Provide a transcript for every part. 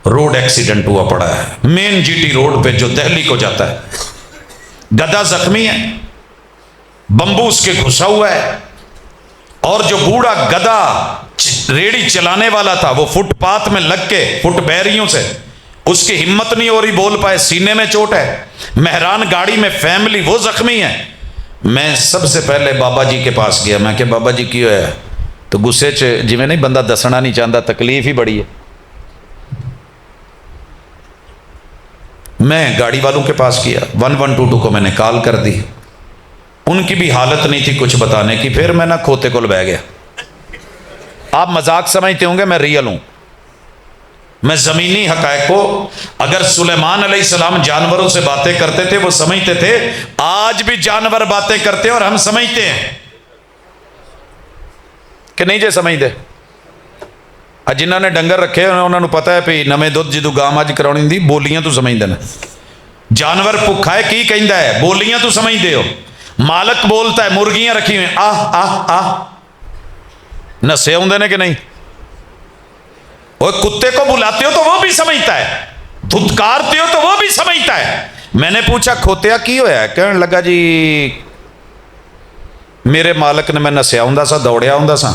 Road accident हुआ पड़ा है, मेन जीटी रोड पे जो दिल्ली को जाता है। गधा जख्मी है, बंबू उसके घुसा हुआ है, और जो बूढ़ा गधा रेड़ी चलाने वाला था वो फुटपाथ में लग के फुटबैरियों से उसकी हिम्मत नहीं हो रही बोल पाए, सीने में चोट है। मेहरान गाड़ी में फैमिली, वो जख्मी है। मैं सबसे पहले बाबा जी के पास गया, मैं क्या बाबा जी की है, तो गुस्से च जिमें नहीं बंदा दसना नहीं चाहता, तकलीफ ही बड़ी है। मैं गाड़ी वालों के पास किया, 1122 को मैंने कॉल कर दी, उनकी भी हालत नहीं थी कुछ बताने की। फिर मैं ना खोते को बह गया। आप मजाक समझते होंगे, मैं रियल हूं। मैं जमीनी हकायक को, अगर सुलेमान अलैहिस्सलाम जानवरों से बातें करते थे वो समझते थे, आज भी जानवर बातें करते हैं और हम समझते हैं कि नहीं जे समझते। जिन्होंने डंगर रखे उन्होंने पता है भी नवे दुध जो गां मज करानी थी, बोलियां तो समझते हैं। जानवर भुखा है की कहता है, बोलियां तो समझते हो। मालक बोलता है, मुर्गियां रखी हुई आह आह आह, नशे आते हैं कि नहीं। और कुत्ते को बुलाते हो तो वो भी समझता है, धुतकारते हो तो वो भी समझता है। मैंने पूछा खोतिया की होया, कहने लगा जी मेरे मालक ने, मैं नशा आंदा सा, दौड़िया आंदा सा,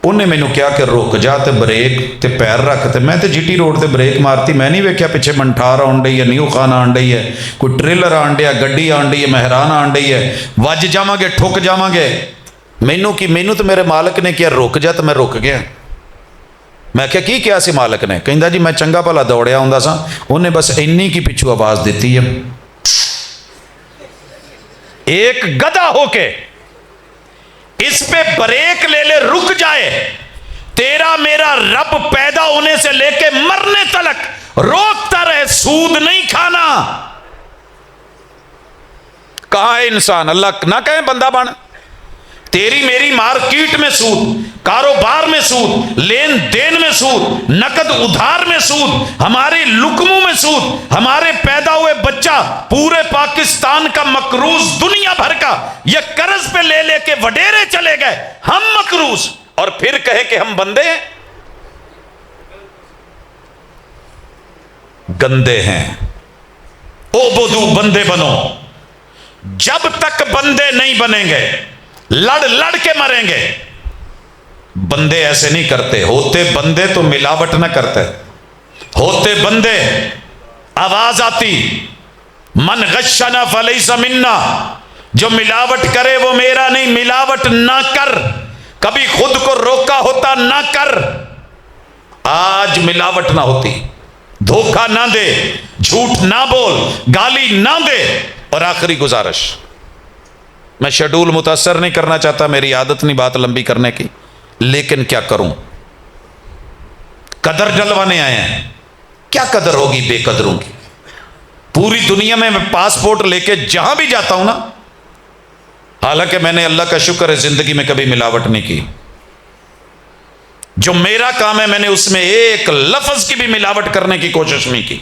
उन्हें मैनू कहा कि रुक जा ते ब्रेक ते पैर रख, ते मैं तो जीटी रोड ते ब्रेक मारती, मैं नहीं वेख्या पिछे मंठार आन डई है, न्यू खान आन डई है, कोई ट्रेलर आन डया, गड्डी आन डई है, मेहरान आन डई है, वज जावांगे ठुक जावांगे। मैनू की, मैनू तो मेरे मालक ने कहा रुक जा, तो मैं रुक गया। मैं क्या की कहा सी मालक ने, कहता जी मैं चंगा भला दौड़िया आंदा सा, उन्हें बस इन्नी की पिछू आवाज दी है। एक गधा होके इस पे ब्रेक ले ले, रुक जाए। तेरा मेरा रब पैदा होने से लेके मरने तलक रोकता रहे, सूद नहीं खाना। कहां है इंसान, अल्लाह ना कहे बंदा बन। तेरी मेरी मार्केट में सूद, कारोबार में सूद, लेन देन में सूद, नकद उधार में सूद, हमारी लुकमों में सूद, हमारे पैदा हुए बच्चा पूरे पाकिस्तान का मकरूज, दुनिया भर का ये कर्ज पे ले लेके वडेरे चले गए, हम मकरूज, और फिर कहे कि हम बंदे हैं। गंदे हैं। ओ बुदू बंदे बनो। जब तक बंदे नहीं बनेंगे लड़ लड़ के मरेंगे। बंदे ऐसे नहीं करते, होते बंदे तो मिलावट ना करते, होते बंदे आवाज आती मन गश्शना फलैसा मिन्ना, जो मिलावट करे वो मेरा नहीं, मिलावट ना कर। कभी खुद को रोका होता ना कर, आज मिलावट ना होती, धोखा ना दे, झूठ ना बोल, गाली ना दे। और आखिरी गुजारिश, मैं शेड्यूल मुतासर नहीं करना चाहता, मेरी आदत नहीं बात लंबी करने की, लेकिन क्या करूं, कदर डलवाने आए हैं। क्या कदर होगी बेकदरों की। पूरी दुनिया में मैं पासपोर्ट लेके जहां भी जाता हूं ना, हालांकि मैंने अल्लाह का शुक्र है जिंदगी में कभी मिलावट नहीं की। जो मेरा काम है मैंने उसमें एक लफ्ज की भी मिलावट करने की कोशिश नहीं की।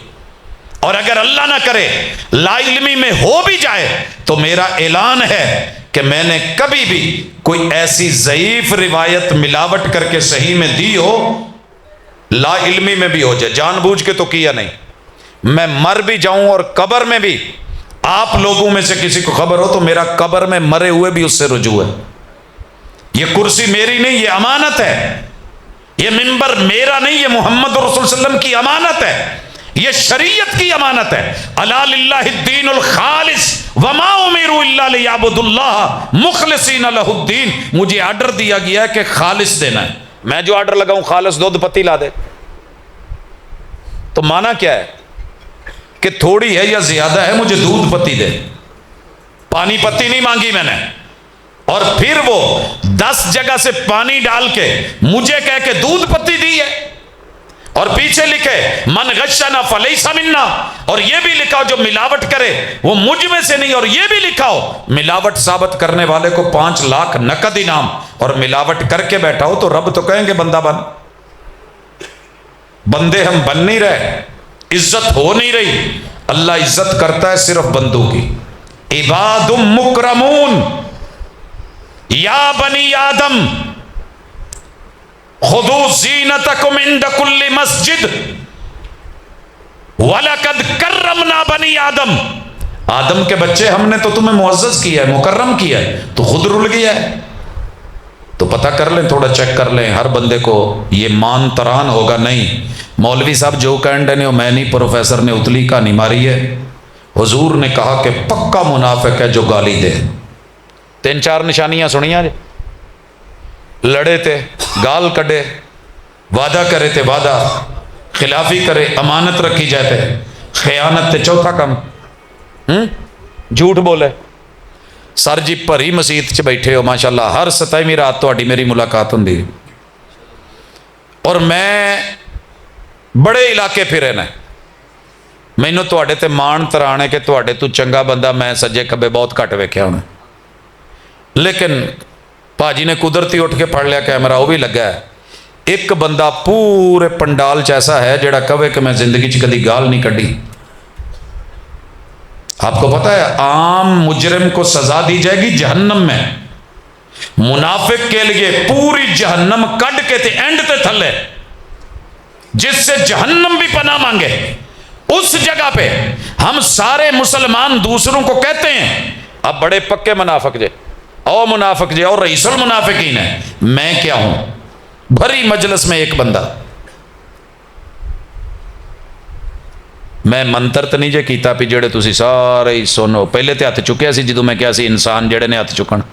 और अगर अल्लाह ना करे लाइल्मी में हो भी जाए तो मेरा ऐलान है कि मैंने कभी भी कोई ऐसी ज़ईफ रिवायत मिलावट करके सही में दी हो, लाइल्मी में भी हो जाए, जानबूझ के तो किया नहीं। मैं मर भी जाऊं और कब्र में भी आप लोगों में से किसी को खबर हो तो मेरा कब्र में मरे हुए भी उससे रुजू है। ये कुर्सी मेरी नहीं, ये अमानत है। ये मिंबर मेरा नहीं, ये मोहम्मद रसूल सल्लल्लाहु अलैहि वसल्लम की अमानत है, ये शरीयत की अमानत है। अला लिल्लाहिद्दीनुल खालिस वमा उमिरु इल्ला लियअबुदुल्लाह मुखलिसीन लहुद्दीन। मुझे आर्डर दिया गया है कि खालिस देना है। मैं जो आर्डर लगाऊं खालिस दूध पत्ती ला दे, तो माना क्या है कि थोड़ी है या ज्यादा है, मुझे दूध पत्ती दे। पानी पत्ती नहीं मांगी मैंने। और फिर वो 10 जगह से पानी डाल के मुझे कह के दूध पत्ती दी है। और पीछे लिखे मन गश्शना फलैसा मिन्ना, और ये भी लिखा जो मिलावट करे वो मुझ में से नहीं। और ये भी लिखा हो मिलावट साबित करने वाले को 5 लाख नकद इनाम, और मिलावट करके बैठा हो तो रब तो कहेंगे बंदा बन। बंदे हम बन नहीं रहे, इज्जत हो नहीं रही। अल्लाह इज्जत करता है सिर्फ बंदों की। इबादुम मुकरमून या बनी आदम खुदू ज़ीनतकुम इंद कुल्ली मस्जिद। वलकद कर्रमना बनी आदम, आदम के बच्चे हमने तो तुम्हें मुअज़्ज़ज़ किया है, मुकर्रम किया है, तो खुद रुल गया है। तो पता कर लें, थोड़ा चेक कर लें, हर बंदे को ये मान तरान होगा नहीं। मौलवी साहब जो कहते हैं मैं नहीं, प्रोफेसर ने उतली कहानी मारी है। हुजूर ने कहा कि पक्का मुनाफिक है जो गाली दे। 3-4 निशानियां सुनिया जी, लड़े थे गाल कढ़े, वादा करे थे वादा, खिलाफी करे, अमानत रखी जाए थे, खयानत थे चौथा कम, झूठ बोले। सर जी भरी मसीत च बैठे हो माशाल्लाह, हर 27ਵੀਂ रात ਤੁਹਾਡੀ मेरी मुलाकात होंगी, और मैं बड़े इलाके फिरे ने, मैनू तुहाडे ते मान तराण है कि तुहाडे तू चंगा बंदा मैं सज्जे खब्बे बहुत घट वेख्या होना। लेकिन भाजी ने कुदरती उठ के फड़ लिया कैमरा, वो भी लगा है। एक बंदा पूरे पंडाल च ऐसा है जिहड़ा कहे कि मैं जिंदगी च कदी गाल नहीं कढ़ी। आपको पता है आम मुजरिम को सजा दी जाएगी जहन्नम में, मुनाफिक के लिए पूरी जहन्नम कढ़ के ते एंड ते थले, जिससे जहन्नम भी पनाह मांगे, उस जगह पे हम सारे मुसलमान दूसरों को कहते हैं अब बड़े पक्के मुनाफिक जे, और मुनाफिक जे, और रईसुल मुनाफिकीन है। मैं क्या हूं? भरी मजलिस में एक बंदा, मैं मंत्र तो नहीं जे कीता भी जेड़े तुसी सारे ही सुनो, पहले तो हथ चुकिया सी जदों मैं क्या सी इंसान जेड़े ने हथ चुकन।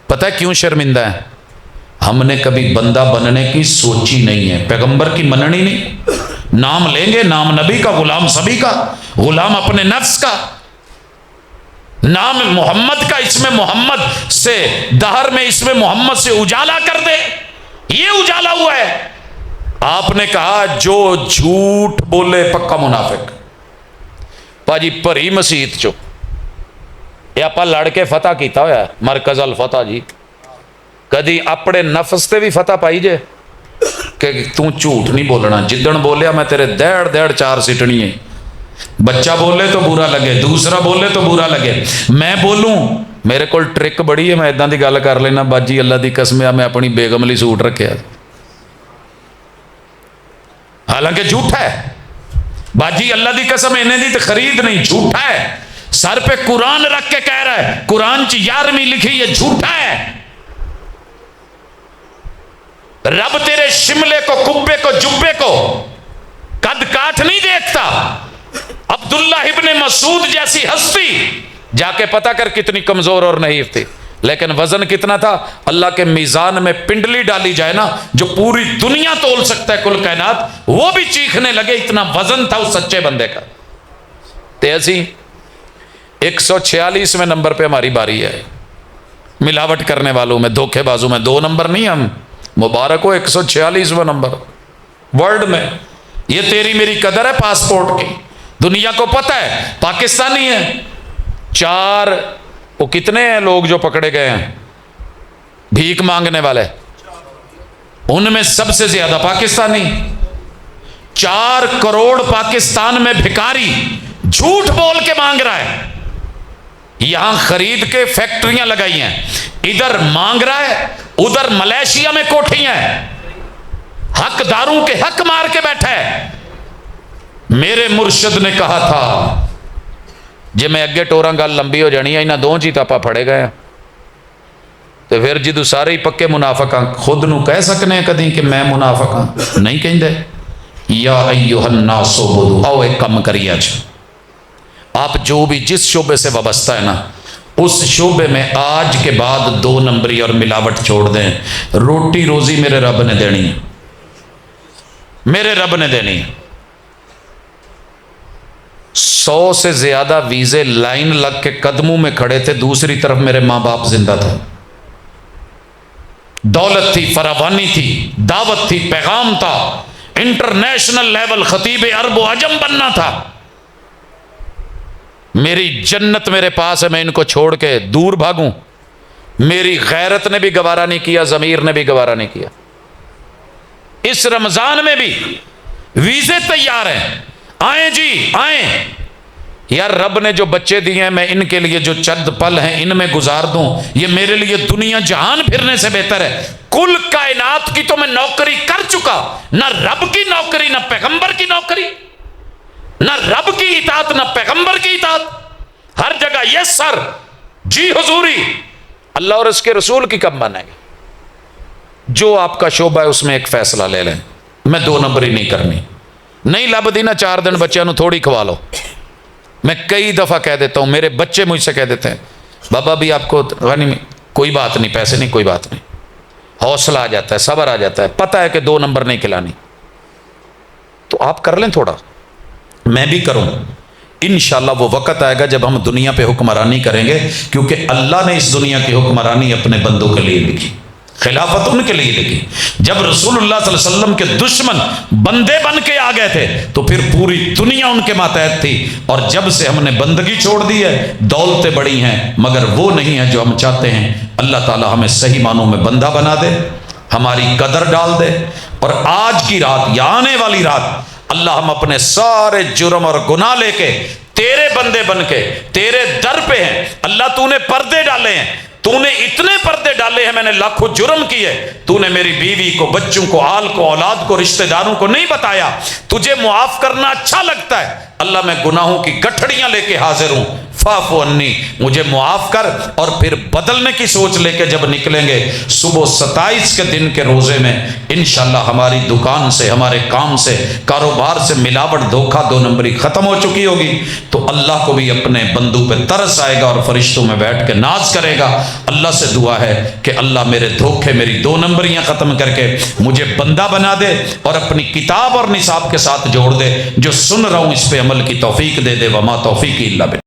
पता है क्यों शर्मिंदा है? हमने कभी बंदा बनने की सोची नहीं है, पैगंबर की मननी नहीं। नाम लेंगे, नाम नबी का, गुलाम सभी का, गुलाम अपने नफ्स का, नाम मोहम्मद का, इसमें मोहम्मद से दहर में इसमें मोहम्मद से उजाला कर दे, ये उजाला हुआ है। आपने कहा जो झूठ बोले पक्का मुनाफिक। भाजी भरी मसीत चो ये आप लड़ के फतह किया होया मरकज अल फतह जी, कदी अपने नफस ते भी फतह पाई जे कि तू झूठ नहीं बोलना, जिदन बोलिया मैं तेरे दड़ दड़ 4 सिटनी है। बच्चा बोले तो बुरा लगे, दूसरा बोले तो बुरा लगे, मैं बोलूं मेरे को ट्रिक बड़ी है, मैं इदां दी गल कर लेना, बाजी अल्लाह दी कसम मैं अपनी बेगम लई सूट रखिया, हालांकि झूठा है। बाजी अल्लाह दी कसम इन्हें दी तो खरीद नहीं, झूठा है। सर पे कुरान रख के कह रहा है, कुरान च 11वीं लिखी है, झूठा है। रब तेरे शिमले को, कुब्बे को, जुब्बे को कद काठ नहीं देखता। अब्दुल्ला इब्ने मसूद जैसी हस्ती जाके पता कर कितनी कमजोर और नहीफ थी, लेकिन वजन कितना था? अल्लाह के मीज़ान में पिंडली डाली जाए ना, जो पूरी दुनिया तोल सकता है कुल कायनात, वो भी चीखने लगे, इतना वजन था उस सच्चे बंदे का। ते असी 146वें नंबर पे हमारी बारी है। मिलावट करने वालों में, धोखेबाजों में 2 नंबर नहीं, हम मुबारक हो 146वां नंबर वर्ल्ड में। ये तेरी मेरी कदर है पासपोर्ट की, दुनिया को पता है पाकिस्तानी है। 4 वो कितने हैं लोग जो पकड़े गए हैं भीख मांगने वाले, उनमें सबसे ज्यादा पाकिस्तानी। 4 करोड़ पाकिस्तान में भिखारी झूठ बोल के मांग रहा है। यहां खरीद के फैक्ट्रियां लगाई हैं, इधर मांग रहा है, उधर मलेशिया में कोठियां हैं, हकदारों के हक मार के बैठा है। मेरे मुर्शद ने कहा था, जे मैं अगे टोरा गल लंबी हो जानी है, इन्होंने 2 ची तो आप फड़े गए, तो फिर जो सारे ही पक्के मुनाफिक हाँ, खुद नूं कह सकने कदी कि मैं मुनाफिक हाँ? नहीं कहते। या अय्युहन्नासु बुदू, आओ एक कम करिए, अज आप जो भी जिस शोबे से वाबस्ता है ना, उस शोबे में आज के बाद 2 नंबरी और मिलावट छोड़ दें। रोटी रोजी मेरे रब ने देनी है, मेरे रब ने देनी है। 100 से ज्यादा वीजे लाइन लग के कदमों में खड़े थे, दूसरी तरफ मेरे माँ बाप जिंदा था। दौलत थी, फरावानी थी, दावत थी, पैगाम था, इंटरनेशनल लेवल खतीब अरब व अजम बनना था। मेरी जन्नत मेरे पास है, मैं इनको छोड़ के दूर भागूं? मेरी गैरत ने भी गवारा नहीं किया, जमीर ने भी गवारा नहीं किया। इस रमजान में भी वीजे तैयार हैं, आए जी आए। यार रब ने जो बच्चे दिए हैं, मैं इनके लिए जो चंद पल हैं इनमें गुजार दूं, ये मेरे लिए दुनिया जहान फिरने से बेहतर है। कुल कायनात की तो मैं नौकरी कर चुका, ना रब की नौकरी ना पैगंबर की नौकरी, ना रब की इताअत ना पैगंबर की इताअत, हर जगह यस सर, जी हुजूरी। अल्लाह और उसके रसूल की कब मानेंगे? जो आपका शोबा है उसमें एक फैसला ले लें, मैं 2 नंबरी नहीं करनी। नहीं लभदी ना 4 दिन बच्चों को थोड़ी खवा लो। मैं कई दफ़ा कह देता हूँ, मेरे बच्चे मुझसे कह देते हैं बाबा भी आपको गनी कोई बात नहीं, पैसे नहीं, कोई बात नहीं, हौसला आ जाता है, सब्र आ जाता है, पता है कि 2 नंबर नहीं खिलानी, तो आप कर लें थोड़ा, मैं भी करूं। इंशाअल्लाह वो वक़्त आएगा जब हम दुनिया पे हुक्मरानी करेंगे, क्योंकि अल्लाह ने इस दुनिया की हुक्मरानी अपने बंदों के लिए लिखी, खिलाफत उनके लिए लिखी। जब रसूलुल्लाह सल्लल्लाहु अलैहि वसल्लम के दुश्मन बंदे बन के आ गए थे तो फिर पूरी दुनिया उनके मातहत थी, और जब से हमने बंदगी छोड़ दी है, दौलतें बड़ी हैं मगर वो नहीं है जो हम चाहते हैं। अल्लाह ताला हमें सही मानों में बंदा बना दे, हमारी कदर डाल दे, और आज की रात या आने वाली रात अल्लाह हम अपने सारे जुर्म और गुनाह लेके तेरे बंदे बन के तेरे दर पे हैं। अल्लाह तूने पर्दे डाले हैं, तूने इतने पर्दे डाले हैं, मैंने लाखों जुर्म किए, तूने मेरी बीवी को, बच्चों को, आल को, औलाद को, रिश्तेदारों को नहीं बताया। तुझे मुआफ करना अच्छा लगता है, अल्लाह मैं गुनाहों की गठड़ियां लेके हाजिर हूं, फाफु अन्नी, मुझे मुआफ कर। और फिर बदलने की सोच लेके जब निकलेंगे सुबह 27 के दिन के रोजे में, इंशाल्लाह हमारी दुकान से, हमारे काम से, कारोबार से मिलावट, धोखा, 2 नंबरी खत्म हो चुकी होगी। तो अल्लाह को भी अपने बंदू पे तरस आएगा और फरिश्तों में बैठ के नाज करेगा। अल्लाह से दुआ है कि अल्लाह मेरे धोखे, मेरी 2 नंबरियां खत्म करके मुझे बंदा बना दे और अपनी किताब और निसाब के साथ जोड़ दे। जो सुन रहा हूं इस पे अमल की तौफीक दे दे। वमा तौफीक इल्ला बिल्लाह।